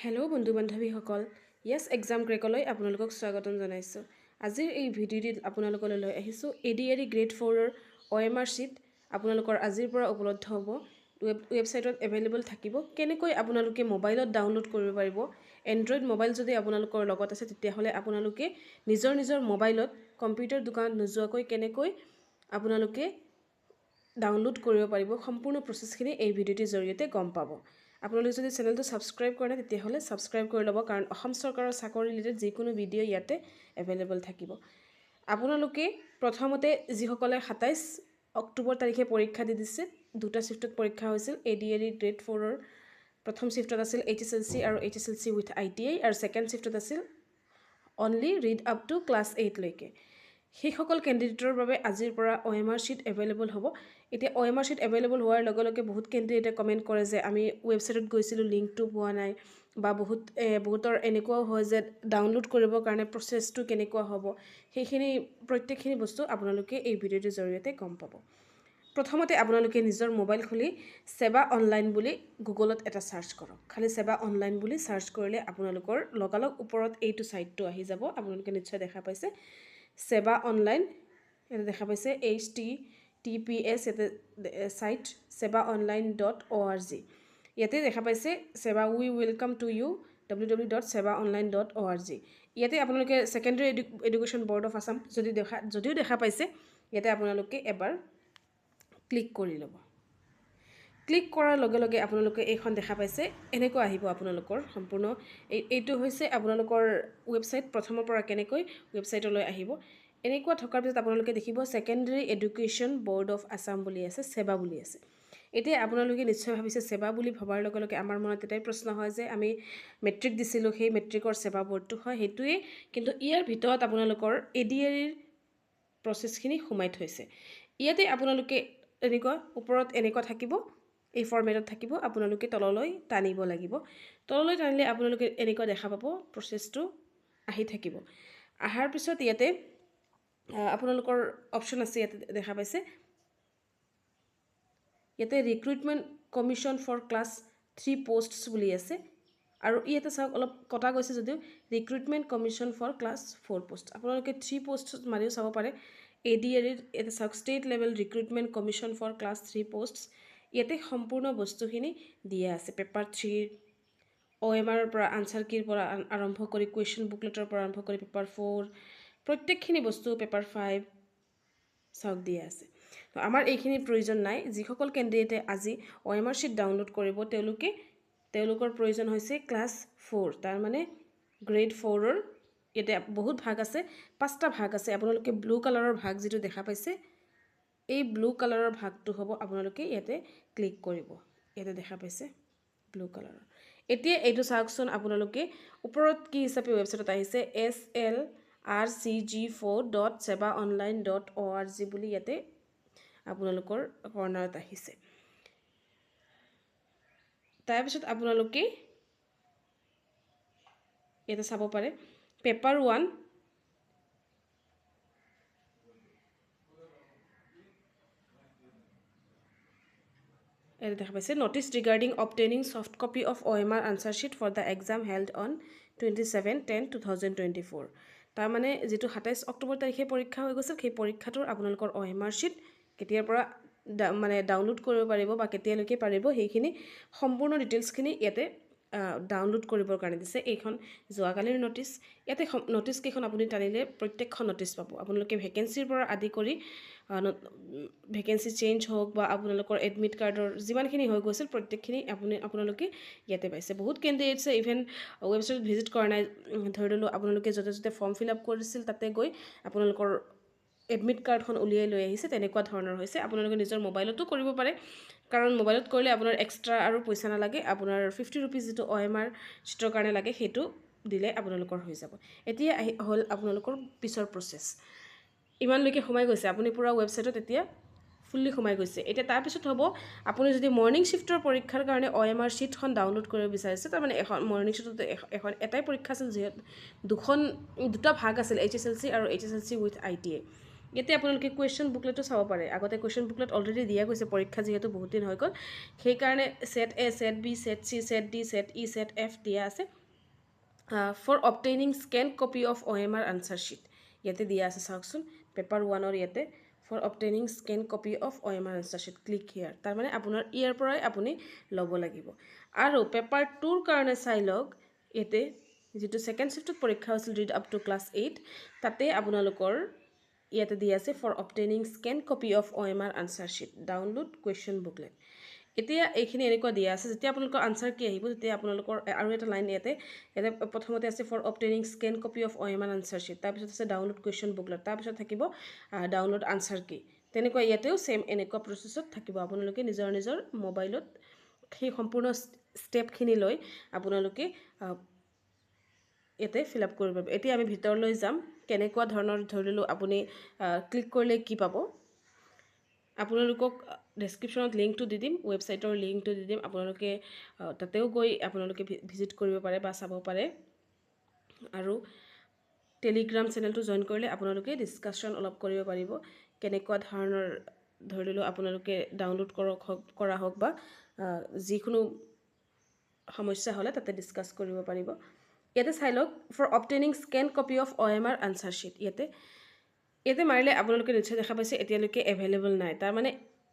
Hello' বন্ধু বান্ধৱীসকল, য়েছ exam ক্ৰেকলৈ আপোনালোকক স্বাগতম জনাইছোঁ। আজিৰ এই ভিডিঅ'টিত আপোনালোকলৈ লৈ আহিছোঁ ADAR গ্ৰেড 4ৰ OMR শ্বীট আপোনালোকৰ আজিৰ পৰা উপলব্ধ হ'ব, ৱেবছাইটত এভেইলেবল থাকিব। কেনেকৈ আপোনালোকে মোবাইলত ডাউনলোড কৰিব পাৰিব। এণ্ড্ৰইড মোবাইল যদি আপোনালোকৰ লগত আছে তেতিয়াহ'লে আপোনালোকে নিজৰ মোবাইলত কম্পিউটাৰ দোকানত নোযোৱাকৈ কেনেকৈ আপোনালোকে ডাউনলোড কৰিব পাৰিব, সম্পূৰ্ণ প্ৰচেছখিনি এই ভিডিঅ'টিৰ জৰিয়তে গম পাব। আপোনালোকে যদি চেনেলটো ছাবস্ক্ৰাইব কৰে তেতিয়াহ'লে ছাবস্ক্ৰাইব কৰি ল'ব, কাৰণ অসম চৰকাৰৰ চাকৰি ৰিলেটেড যিকোনো ভিডিঅ' ইয়াতে এভেইলেবল থাকিব। আপোনালোকে প্ৰথমতে যিসকলে 27 অক্টোবৰ তাৰিখে পৰীক্ষা দি দিছে, দুটা শিফ্টত পৰীক্ষা হৈছিল। ADAR গ্ৰেড 4ৰ প্ৰথম শিফ্টত আছিল HSLC আৰু HSLC উইথ ITI, আৰু ছেকেণ্ড শিফ্টত আছিল only read up to class 8 লৈকে। সেইসকল কেণ্ডিডেটৰ বাবে আজিৰ পৰা OMR শ্বীট এভেইলেবল হ'ব। এতিয়া OMR শ্বীট এভেইলেবল হোৱাৰ লগে লগে বহুত কেণ্ডিডেটে কমেণ্ট কৰে যে আমি ৱেবছাইটত গৈছিলোঁ, লিংকটো পোৱা নাই, বা বহুতৰ এনেকুৱাও হয় যে ডাউনলোড কৰিবৰ কাৰণে প্ৰচেছটো কেনেকুৱা হ'ব। সেইখিনি প্ৰত্যেকখিনি বস্তু আপোনালোকে এই ভিডিঅ'টোৰ জৰিয়তে গম পাব। প্ৰথমতে আপোনালোকে নিজৰ মোবাইল খুলি সেৱা অনলাইন বুলি গুগলত এটা ছাৰ্চ কৰক। খালি সেৱা অনলাইন বুলি ছাৰ্চ কৰিলে আপোনালোকৰ লগালগ ওপৰত এইটো ছাইটটো আহি যাব। আপোনালোকে নিশ্চয় দেখা পাইছে সেৱা অনলাইন, ইয়াতে দেখা পাইছে HTTPS, ইয়াতে ছাইট sevaonline.org। ইয়াতে দেখা পাইছে সেৱা উই ৱেলকাম টু ইউ www.sevaonline.org। ইয়াতে আপোনালোকে secondary education board of Assam যদিও দেখা পাইছে, ইয়াতে আপোনালোকে এবাৰ ক্লিক কৰি ল'ব। ক্লিক কৰাৰ লগে লগে আপোনালোকে এইখন দেখা পাইছে, এনেকুৱা আহিব আপোনালোকৰ সম্পূৰ্ণ। এইটো হৈছে আপোনালোকৰ ৱেবছাইট, প্ৰথমৰ পৰা কেনেকৈ ৱেবছাইটলৈ আহিব। এনেকুৱা থকাৰ পিছত আপোনালোকে দেখিব secondary education board of Assam বুলি আছে, সেৱা বুলি আছে। এতিয়া আপোনালোকে নিশ্চয় ভাবিছে সেৱা বুলি ভবাৰ লগে লগে আমাৰ মনত এটাই প্ৰশ্ন হয় যে আমি মেট্ৰিক দিছিলোঁ, সেই মেট্ৰিকৰ সেৱা বৰ্ডটো হয়, সেইটোৱেই। কিন্তু ইয়াৰ ভিতৰত আপোনালোকৰ ADAR প্ৰচেছখিনি সোমাই থৈছে। ইয়াতে আপোনালোকে এনেকুৱা ওপৰত এনেকুৱা থাকিব, এই ফৰ্মেটত থাকিব। আপোনালোকে তললৈ টানিব লাগিব। তললৈ টানিলে আপোনালোকে এনেকুৱা দেখা পাব, প্ৰচেছটো আহি থাকিব। অহাৰ পিছত ইয়াতে আপোনালোকৰ অপশ্যন আছে, ইয়াতে দেখা পাইছে ইয়াতে recruitment commission for class 3 posts বুলি আছে, আৰু ইয়াতে চাওক অলপ কটা গৈছে যদিও recruitment commission for class 4 post. আপোনালোকে 3 পোষ্ট মাৰিও চাব পাৰে। ADAR ইয়াতে চাওক state level recruitment commission for class 3 posts. ইয়াতে সম্পূৰ্ণ বস্তুখিনি দিয়া আছে। পেপাৰ 3 OMR পৰা, আনচাৰ কিৰ পৰা আৰম্ভ কৰি, কুৱেশ্যন বুকলেটৰ পৰা আৰম্ভ কৰি পেপাৰ 4 প্ৰত্যেকখিনি বস্তু, পেপাৰ 5 চাওক দিয়া আছে। তো আমাৰ এইখিনিৰ প্ৰয়োজন নাই। যিসকল কেণ্ডিডেটে আজি OMR শ্বীট ডাউনলোড কৰিব তেওঁলোকৰ প্ৰয়োজন হৈছে ক্লাছ 4, তাৰমানে গ্ৰেড 4ৰ। ইয়াতে বহুত ভাগ আছে, 5টা ভাগ আছে। আপোনালোকে ব্লু কালাৰৰ ভাগ যিটো দেখা পাইছে, এই ব্লু কালাৰৰ ভাগটো হ'ব, আপোনালোকে ইয়াতে ক্লিক কৰিব। ইয়াতে দেখা পাইছে ব্লু কালাৰৰ। এতিয়া এইটো চাওকচোন, আপোনালোকে ওপৰত কি হিচাপে ৱেবছাইটত আহিছে slrcg4.sevaonline.org বুলি ইয়াতে আপোনালোকৰ কৰ্ণাৰত আহিছে। তাৰপিছত আপোনালোকে ইয়াতে চাব পাৰে পেপাৰ 1 ইয়াতে দেখা পাইছে notice regarding obtaining soft copy of OMR answer sheet for the exam held on 27/10/2024। তাৰমানে যিটো 27 অক্টোবৰ তাৰিখে পৰীক্ষা হৈ গৈছিল, সেই পৰীক্ষাটোৰ আপোনালোকৰ OMR শ্বীট কেতিয়াৰ পৰা ডাউনলোড কৰিব পাৰিব বা কেতিয়ালৈকে পাৰিব, সেইখিনি সম্পূৰ্ণ ডিটেইলছখিনি ইয়াতে ডাউনলোড কৰিবৰ কাৰণে দিছে। এইখন যোৱাকালিৰ নটিছ। ইয়াতে নটিছকেইখন আপুনি টানিলে প্ৰত্যেকখন নটিছ পাব। আপোনালোকে ভেকেঞ্চিৰ পৰা আদি কৰি ভেকেঞ্চি চেঞ্জ হওক বা আপোনালোকৰ এডমিট কাৰ্ডৰ যিমানখিনি হৈ গৈছিল প্ৰত্যেকখিনি আপোনালোকে ইয়াতে পাইছে। বহুত কেণ্ডিডেটছে ইভেন ৱেবছাইটত ভিজিট কৰা নাই। ধৰি ললোঁ আপোনালোকে য'তে ফৰ্ম ফিল আপ কৰিছিল তাতে গৈ আপোনালোকৰ এডমিট কাৰ্ডখন উলিয়াই লৈ আহিছে, তেনেকুৱা ধৰণৰ হৈছে। আপোনালোকে নিজৰ মোবাইলতো কৰিব পাৰে, কাৰণ মোবাইলত কৰিলে আপোনাৰ এক্সট্ৰা আৰু পইচা নালাগে। আপোনাৰ 50 ৰুপিজ যিটো OMR শ্বীটৰ কাৰণে লাগে, সেইটো দিলে আপোনালোকৰ হৈ যাব। এতিয়া হ'ল আপোনালোকৰ পিছৰ প্ৰচেছ। ইমানলৈকে সোমাই গৈছে, আপুনি পূৰা ৱেবছাইটত এতিয়া ফুল্লি সোমাই গৈছে। এতিয়া তাৰপিছত হ'ব, আপুনি যদি মৰ্ণিং শ্বিফ্টৰ পৰীক্ষাৰ কাৰণে OMR শ্বীটখন ডাউনলোড কৰিব বিচাৰিছে, তাৰমানে এখন মৰ্ণিং শ্বিফ্টত এটাই পৰীক্ষা আছিল, যিহেতু দুটা ভাগ আছিল, HSLC আৰু HSLC উইথ ITI। ইয়াতে আপোনালোকে কুৱেশ্যন বুকলেটো চাব পাৰে আগতে কুৱেশ্যন বুকলেট অলৰেডি দিয়া গৈছে পৰীক্ষা যিহেতু বহুত দিন হৈ গ'ল সেইকাৰণে set A set B set C set D set E set F দিয়া আছে for obtaining scan copy of OMR answer sheet ইয়াতে দিয়া আছে চাওকচোন পেপাৰ 1ৰ ইয়াতে for obtaining scan copy of OMR answer sheet click here তাৰমানে আপোনাৰ ইয়াৰ পৰাই আপুনি ল'ব লাগিব আৰু পেপাৰ 2ৰ কাৰণে চাই লওক ইয়াতে যেটো সেকেন্ড শিফটত পৰীক্ষা হৈছিল ৰিড আপ টু ক্লাছ 8 তাতে আপোনালোকৰ ইয়াতে দিয়া আছে for obtaining scan copy of OMR answer sheet download question booklet এতিয়া এইখিনি এনেকুৱা দিয়া আছে যেতিয়া আপোনালোকৰ আনসাৰ কি আহিব তেতিয়া আপোনালোকৰ আৰু এটা লাইন ইয়াতে প্ৰথমতে আছে for obtaining scan copy of OMR answer sheet তাৰপিছত আছে ডাউনলোড কুৱেশ্যন বুকলেট তাৰপিছত থাকিব ডাউনলোড আনসাৰ কি তেনেকুৱা ইয়াতেও সেম এনেকুৱা প্ৰসেছত থাকিব আপোনালোকে নিজৰ নিজৰ মোবাইলত সেই সম্পূৰ্ণ ষ্টেপখিনি লৈ আপোনালোকে ইয়াতে ফিল আপ কৰিব পাৰিব এতিয়া আমি ভিতৰলৈ যাম কেনেকুৱা ধৰণৰ ধৰিলো আপুনি ক্লিক কৰিলে কি পাব আপোনালোকক ডেসক্ৰিপশনত লিংকটো দি দিম ওয়েবসাইটৰ লিংকটো দি দিম আপোনালোকে তাতেও গৈ আপোনালোকে ভিজিট কৰিব পাৰে বা চাব পাৰে আৰু টেলিগ্ৰাম চেনেলটো জয়েন কৰিলে আপোনালোকে ডিসকাশন অলপ কৰিব পাৰিব কেনেকুৱা ধৰণৰ ধৰিলো আপোনালোকে ডাউনলোড কৰা হওক বা যিকোনো সমস্যা হলে তাতে ডিসকাস কৰিব পাৰিব ইয়াতে চাই লওক for obtaining scan copy of OMR answer sheet ইয়াতে মাৰিলে আপোনালোকে নিশ্চয় দেখা পাইছে এতিয়ালৈকে এভেইলেবল নাই তাৰ মানে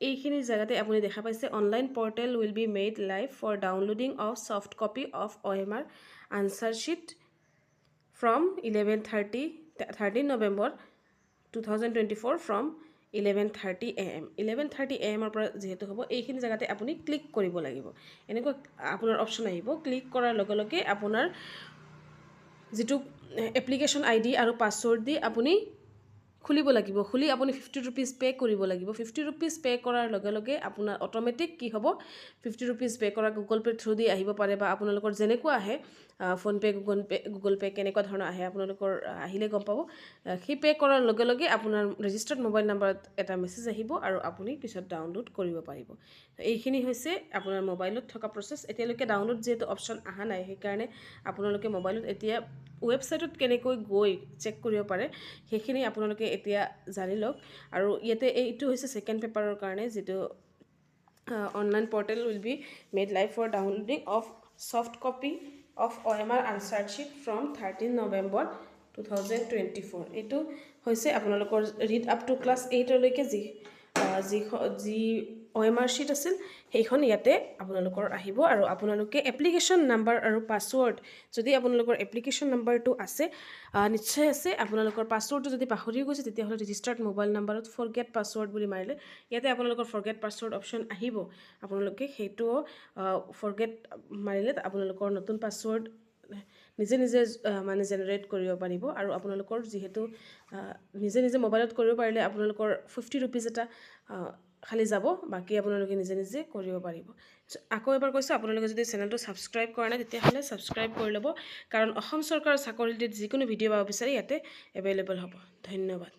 এইখিনি জায়গাতে আপুনি দেখা পাইছে online portal will be made live for downloading of soft copy of OMR answer sheet from 13 November 2024 from 11:30 AM 11:30 AM পৰা যেহেতু হ'ব এইখিনি জায়গাতে আপুনি ক্লিক কৰিব লাগিব এনেকুৱা আপোনাৰ অপচন আহিব ক্লিক কৰাৰ লগে লগে আপোনাৰ যেটো এপ্লিকেশন আইডি আৰু পাসওয়াৰ্ড দি আপুনি খুলিব লাগিব খুলি আপুনি 50 रुपीस পে কৰিব লাগিব 50 रुपीस পে কৰাৰ লগে লগে আপোনাৰ অটোমেটিক কি হ'ব 50 रुपीस পে কৰা গুগল পে থ্ৰু দি আহিব পাৰে বা আপোনালোকৰ যেনেকুৱা আহে ফোন পে গুগল পে কেনেকুৱা ধৰণৰ আহে আপোনালোকৰ আহিলে গম পাব কি পে কৰাৰ লগে লগে আপোনাৰ ৰেজিষ্টাৰ্ড মোবাইল নম্বৰত এটা মেছেজ আহিব আৰু আপুনি পিছত ডাউনলোড কৰিব পাৰিব এইখিনি হৈছে আপোনাৰ মোবাইলত থকা প্ৰসেস এতিয়ালৈকে ডাউনলোড যেটো অপচন আহা নাই সেইকাৰণে আপোনালোকে মোবাইলত এতিয়া ওয়েবসাইটত কেনেকৈ গৈ চেক কৰিব পাৰে সেইখিনি আপোনালোকে এতিয়া জানি লওক আৰু ইয়াতে এইটো হৈছে সেকেন্ড পেপাৰৰ কাৰণে যেটো online portal will be made live for downloading of soft copy of OMR answer sheet from 13 November 2024 এইটো হৈছে আপোনালোকৰ ৰিড আপ টু ক্লাছ 8 লৈকে যি OMR শ্বীট আছিল সেইখন ইয়াতে আপোনালোকৰ আহিব আৰু আপোনালোকে এপ্লিকেশন নাম্বাৰ আৰু পাসওয়াৰ্ড যদি আপোনালোকৰ এপ্লিকেশন নাম্বাৰটো আছে নিশ্চয় আছে আপোনালোকৰ পাসওয়াৰ্ডটো যদি পাহৰি গৈছে তেতিয়া হলে ৰেজিষ্টাৰ্ড মোবাইল নাম্বাৰত ফৰগেট পাসওয়াৰ্ড বুলি মাৰিলে ইয়াতে আপোনালোকৰ ফৰগেট পাসওয়াৰ্ড অপচন আহিব আপোনালোকে হেতু ফৰগেট মাৰিলে আপোনালোকৰ নতুন পাসওয়াৰ্ড নিজে মানে জেনাৰেট কৰিব পাৰিব আৰু আপোনালোকৰ যেহেতু নিজে মোবাইলত কৰিব পাৰিলে আপোনালোকৰ 50 रुपीस এটা খালি যাব বাকি আপোনালোকে নিজে কৰিব পাৰিব আকৌ এবাৰ কৈছো আপোনালোকে যদি চেনেলটো সাবস্ক্ৰাইব কৰা নাই তেতিয়া হলে সাবস্ক্ৰাইব কৰি লব কাৰণ অসম চৰকাৰৰ চাকৰিৰ যিকোনো ভিডিও পাব বিচাৰে ইয়াতে এভেইলেবল হ'ব ধন্যবাদ